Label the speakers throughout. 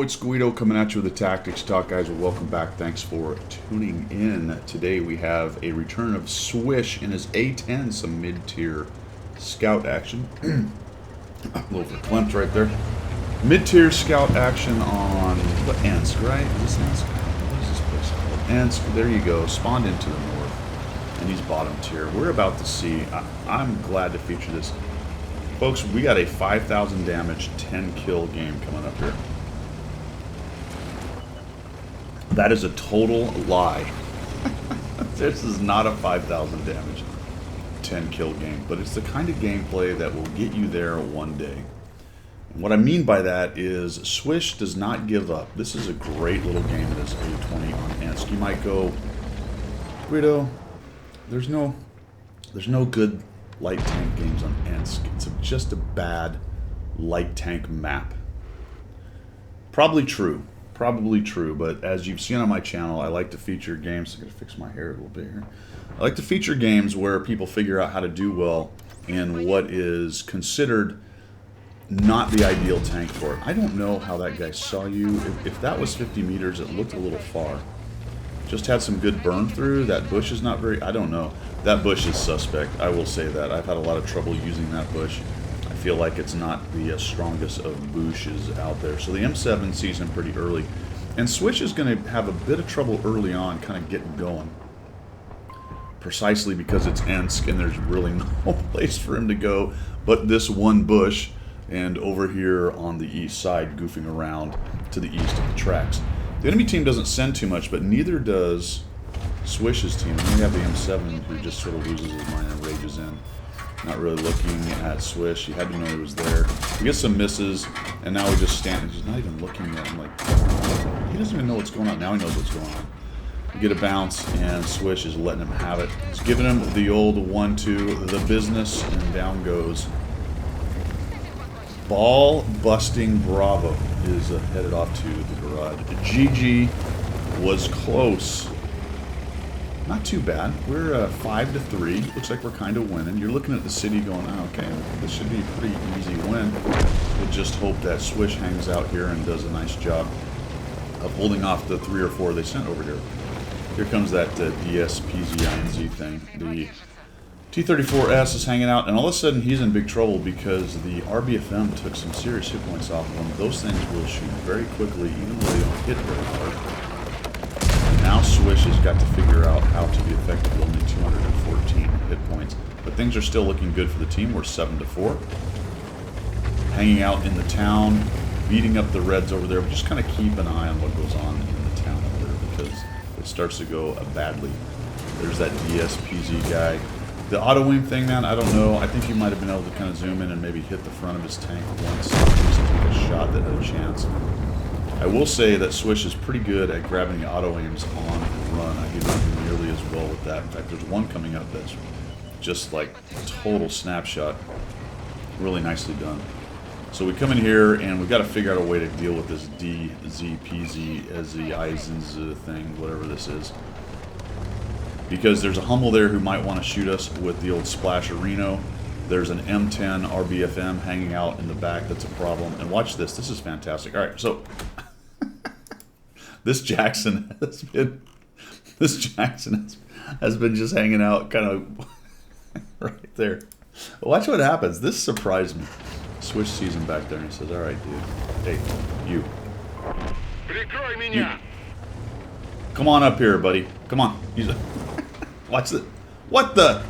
Speaker 1: it's Guido coming at you with the Tactics Talk, guys. Well, welcome back. Thanks for tuning in. Today we have a return of Swish in his A10, some mid-tier scout action. A little verklempt right there. Mid-tier scout action on what, Ensk, right? Is this Ensk? What is this place called? Ensk. There you go. Spawned into the north, and he's bottom tier. We're about to see. I'm glad to feature this. Folks, we got a 5,000 damage, 10 kill game coming up here. That is a total lie. This is not a 5,000 damage, 10 kill game, but it's the kind of gameplay that will get you there one day. And what I mean by that is Swish does not give up. This is a great little game that is A20 on Ensk. You might go, Guido, there's no good light tank games on Ensk. It's just a bad light tank map. Probably true, but as you've seen on my channel, I like to feature games. I'm going to fix my hair a little bit here. I like to feature games where people figure out how to do well in what is considered not the ideal tank for it. I don't know how that guy saw you. If that was 50 meters, it looked a little far. Just had some good burn through. That bush is not very... I don't know. That bush is suspect. I will say that. I've had a lot of trouble using that bush. I feel like it's not the strongest of bushes out there. So the M7 sees him pretty early. And Swish is going to have a bit of trouble early on kind of getting going. Precisely because it's Ensk and there's really no place for him to go but this one bush and over here on the east side goofing around to the east of the tracks. The enemy team doesn't send too much, but neither does Swish's team. And we have the M7 who just sort of loses his mind and rages in. Not really looking at Swish. He had to know he was there. We get some misses, and now we just stand. He's not even looking at him. Like, he doesn't even know what's going on. Now he knows what's going on. We get a bounce, and Swish is letting him have it. He's giving him the old 1-2, the business, and down goes. Ball busting Bravo is headed off to the garage. GG was close. Not too bad. We're 5-3. Looks like we're kind of winning. You're looking at the city going, oh, okay, this should be a pretty easy win. We'll just hope that Swish hangs out here and does a nice job of holding off the 3 or 4 they sent over here. Here comes that DSPZINZ thing. The T-34S is hanging out, and all of a sudden he's in big trouble because the RBFM took some serious hit points off of him. Those things will shoot very quickly, even though they don't hit very hard. And now Swish has got to figure out how to be effective with only 214 hit points. But things are still looking good for the team. We're 7-4. Hanging out in the town, beating up the Reds over there. But just kind of keep an eye on what goes on in the town over there because it starts to go badly. There's that DSPZ guy. The auto aim thing, man, I don't know. I think he might have been able to kind of zoom in and maybe hit the front of his tank once. Just take a shot that had a chance. I will say that Swish is pretty good at grabbing the auto aims on and run. I do not do nearly as well with that. In fact, there's one coming up that's just like total snapshot. Really nicely done. So we come in here and we've got to figure out a way to deal with this DZPZ as the Eisen's thing, whatever this is. Because there's a Hummel there who might want to shoot us with the old Splasher Reno. There's an M10 RBFM hanging out in the back. That's a problem. And watch this. This is fantastic. All right, so this Jackson has been just hanging out kind of right there. Watch what happens. This surprised me. Swish sees him back there and he says, "All right, dude. Hey, you. Come on up here, buddy. Come on." Watch it. What the?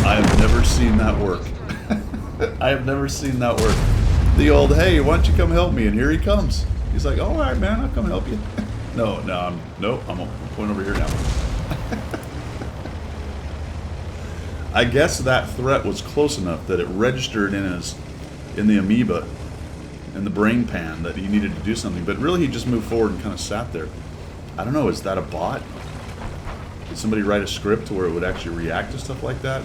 Speaker 1: I have never seen that work. I have never seen that work. The old, hey, why don't you come help me? And here he comes. He's like, all right, man, I'll come help you. I'm going over here now. I guess that threat was close enough that it registered in the amoeba, in the brain pan, that he needed to do something. But really, he just moved forward and kind of sat there. I don't know, is that a bot? Did somebody write a script to where it would actually react to stuff like that?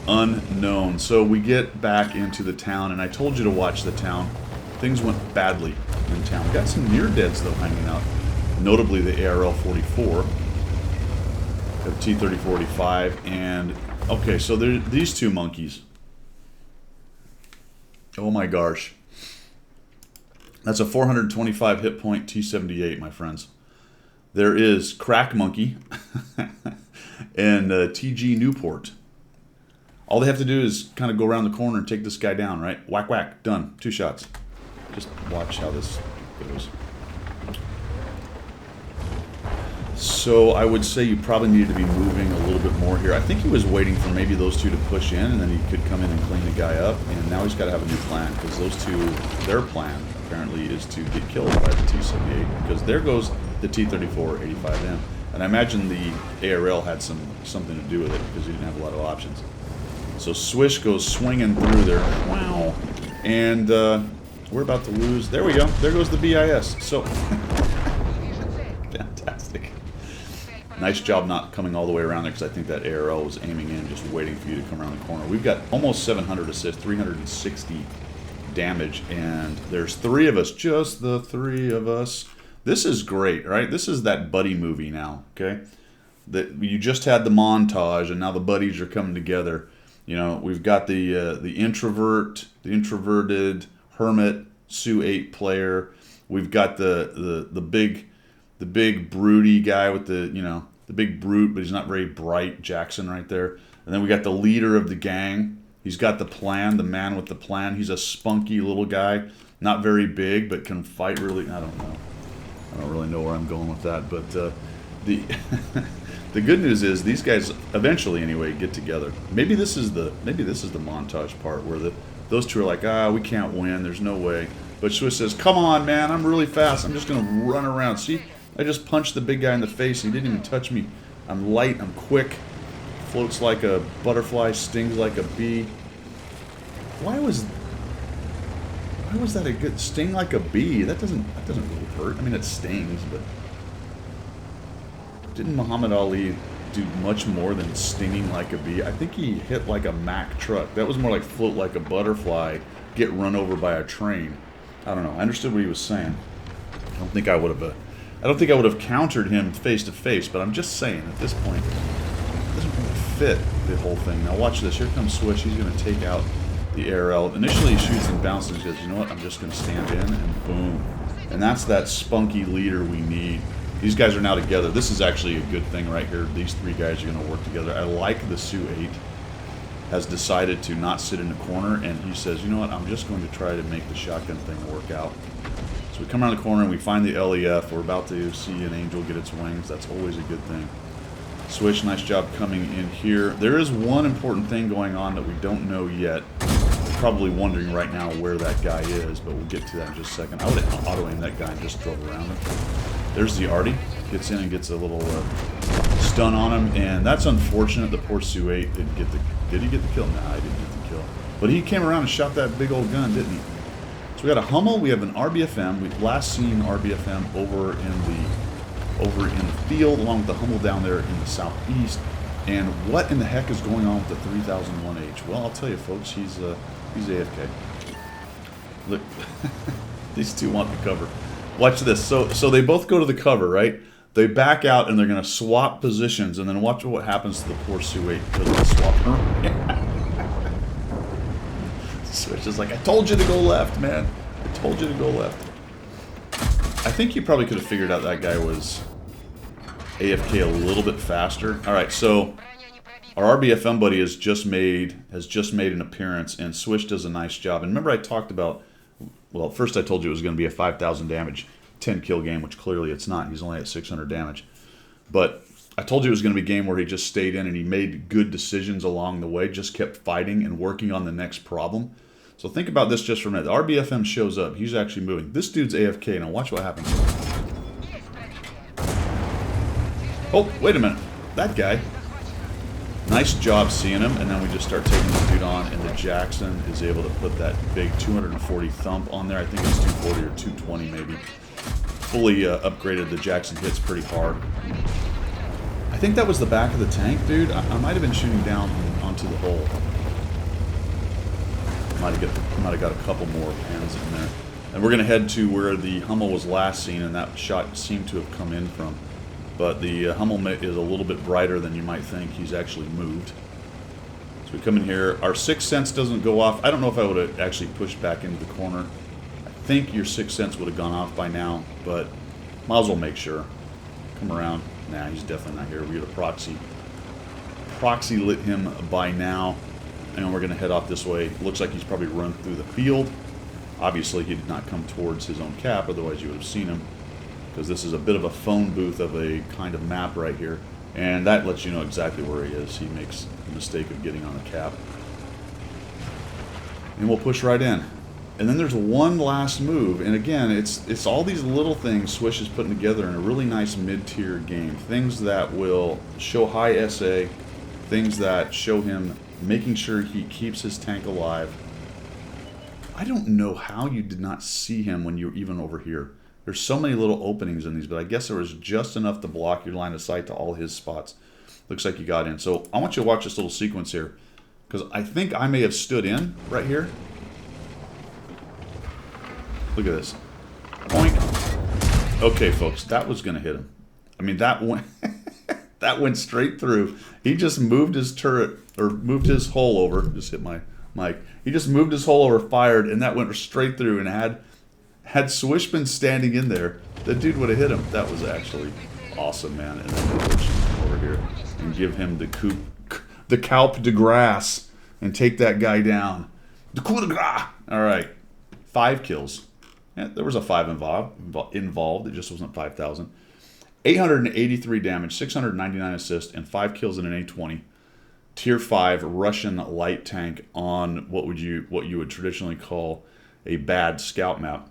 Speaker 1: Unknown. So we get back into the town, and I told you to watch the town. Things went badly in town. We got some near-deads, though, hanging out. Notably the ARL-44, the T-30-45, and... Okay, so these two monkeys. Oh my gosh. That's a 425 hit point T-78, my friends. There is Crack Monkey and TG Newport. All they have to do is kind of go around the corner and take this guy down, right? Whack, whack, done. 2 shots. Just watch how this goes. So I would say you probably needed to be moving a little bit more here. I think he was waiting for maybe those two to push in, and then he could come in and clean the guy up. And now he's got to have a new plan, because those two, their plan apparently is to get killed by the T-78, because there goes the T-34 85M. And I imagine the ARL had something to do with it, because he didn't have a lot of options. So Swish goes swinging through there. Wow. And we're about to lose. There we go. There goes the BIS. So fantastic. Nice job not coming all the way around there, because I think that ARL was aiming in, just waiting for you to come around the corner. We've got almost 700 assists, 360 damage, and there's 3 of us, just the 3 of us. This is great, right? This is that buddy movie now, okay? That you just had the montage, and now the buddies are coming together. You know, we've got the introverted hermit Su-8 player. We've got the big broody guy with the big brute, but he's not very bright, Jackson right there. And then we got the leader of the gang. He's got the plan, the man with the plan. He's a spunky little guy, not very big, but can fight really. I don't know. I don't really know where I'm going with that, but the the good news is these guys eventually, anyway, get together. Maybe this is the montage part where those two are like, we can't win. There's no way. But Swiss says, come on, man, I'm really fast. I'm just going to run around. See, I just punched the big guy in the face. He didn't even touch me. I'm light. I'm quick. Floats like a butterfly. Stings like a bee. Why was that a good sting like a bee? That doesn't really hurt. I mean, it stings, but didn't Muhammad Ali do much more than stinging like a bee? I think he hit like a Mack truck. That was more like float like a butterfly, get run over by a train. I don't know. I understood what he was saying. I don't think I would have countered him face to face, but I'm just saying at this point, it doesn't really fit the whole thing. Now watch this. Here comes Swish. He's going to take out the ARL. Initially he shoots and bounces and goes, you know what, I'm just going to stand in, and boom. And that's that spunky leader we need. These guys are now together. This is actually a good thing right here. These 3 guys are going to work together. I like the Su-8 has decided to not sit in the corner, and he says, you know what, I'm just going to try to make the shotgun thing work out. So we come around the corner and we find the LEF. We're about to see an Angel get its wings. That's always a good thing. Swish, nice job coming in here. There is one important thing going on that we don't know yet. You're probably wondering right now where that guy is, but we'll get to that in just a second. I would have auto-aimed that guy and just drove around him. There's the Artie. Gets in and gets a little stun on him, and that's unfortunate. The poor Su-8 didn't get the... Did he get the kill? Nah, he didn't get the kill. But he came around and shot that big old gun, didn't he? So we got a Hummel. We have an RBFM. We've last seen RBFM over in the field, along with the Hummel down there in the southeast. And what in the heck is going on with the 3001H? Well, I'll tell you, folks. He's AFK. Look, these two want the cover. Watch this. So they both go to the cover, right? They back out and they're going to swap positions, and then watch what happens to the poor Su-8 because they swap her. So it's just like, I told you to go left, man. I told you to go left. I think you probably could have figured out that guy was AFK a little bit faster. All right, so our RBFM buddy has just made an appearance, and Swish does a nice job. And remember I talked about, well, first I told you it was going to be a 5,000 damage, 10 kill game, which clearly it's not. He's only at 600 damage. But I told you it was going to be a game where he just stayed in and he made good decisions along the way, just kept fighting and working on the next problem. So think about this just for a minute. The RBFM shows up. He's actually moving. This dude's AFK. Now watch what happens. Oh, wait a minute. That guy. Nice job seeing him, and then we just start taking the dude on, and the Jackson is able to put that big 240 thump on there. I think it's 240 or 220 maybe. Fully upgraded. The Jackson hits pretty hard. I think that was the back of the tank, dude. I might have been shooting down onto the hole. Might have got a couple more pans in there. And we're going to head to where the Hummel was last seen, and that shot seemed to have come in from. But the Hummel is a little bit brighter than you might think. He's actually moved. So we come in here. Our sixth sense doesn't go off. I don't know if I would have actually pushed back into the corner. I think your 6th sense would have gone off by now, but might as well make sure. Come around. Nah, he's definitely not here. We get a proxy. Proxy lit him by now. And we're going to head off this way. Looks like he's probably run through the field. Obviously, he did not come towards his own cap, otherwise you would have seen him. Because this is a bit of a phone booth of a kind of map right here. And that lets you know exactly where he is. He makes the mistake of getting on the cap. And we'll push right in. And then there's one last move. And again, it's all these little things Swish is putting together in a really nice mid-tier game. Things that will show high SA. Things that show him making sure he keeps his tank alive. I don't know how you did not see him when you were even over here. There's so many little openings in these, but I guess there was just enough to block your line of sight to all his spots. Looks like you got in. So I want you to watch this little sequence here, because I think I may have stood in right here. Look at this. Boink. Okay, folks, that was going to hit him. I mean, that went... That went straight through. He just moved his turret, or moved his hole over. Just hit my mic. He just moved his hole over, fired, and that went straight through. And had Swish been standing in there, the dude would have hit him. That was actually awesome, man. And then we'll come over here and give him the Calpe de Grace and take that guy down. The coup de grace. All right, 5 kills. Yeah, there was a 5 involved. It just wasn't 5,000. 883 damage, 699 assists, and 5 kills in an A20. Tier 5 Russian light tank on what you would traditionally call a bad scout map.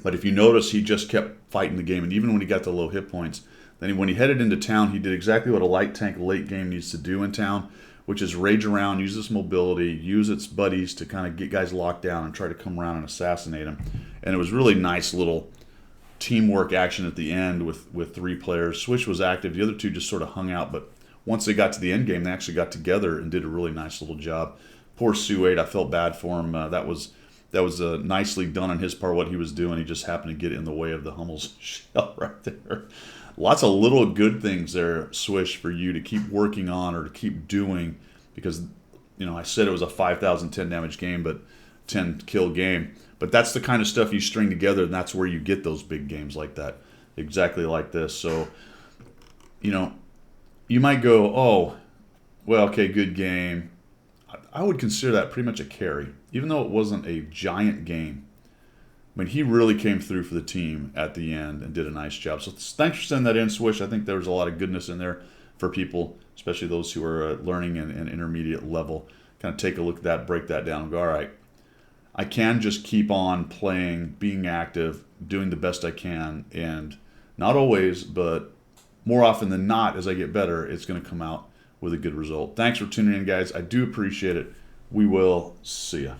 Speaker 1: But if you notice, he just kept fighting the game, and even when he got to low hit points, then when he headed into town, he did exactly what a light tank late game needs to do in town, which is rage around, use its mobility, use its buddies to kind of get guys locked down and try to come around and assassinate them. And it was really nice little teamwork action at the end with 3 players. Swish was active. The other 2 just sort of hung out, but once they got to the end game, they actually got together and did a really nice little job. Poor Su8, I felt bad for him. That was nicely done on his part, what he was doing. He just happened to get in the way of the Hummel's shell right there. Lots of little good things there, Swish, for you to keep working on or to keep doing, because, you know, I said it was a 5,010 damage game, but 10 kill game. But that's the kind of stuff you string together, and that's where you get those big games like that. Exactly like this. So, you know, you might go, oh, well, okay, good game. I would consider that pretty much a carry, even though it wasn't a giant game. I mean, he really came through for the team at the end and did a nice job. So thanks for sending that in, Swish. I think there was a lot of goodness in there for people, especially those who are learning an intermediate level. Kind of take a look at that, break that down, and go, all right, I can just keep on playing, being active, doing the best I can, and not always, but more often than not, as I get better, it's going to come out with a good result. Thanks for tuning in, guys. I do appreciate it. We will see ya.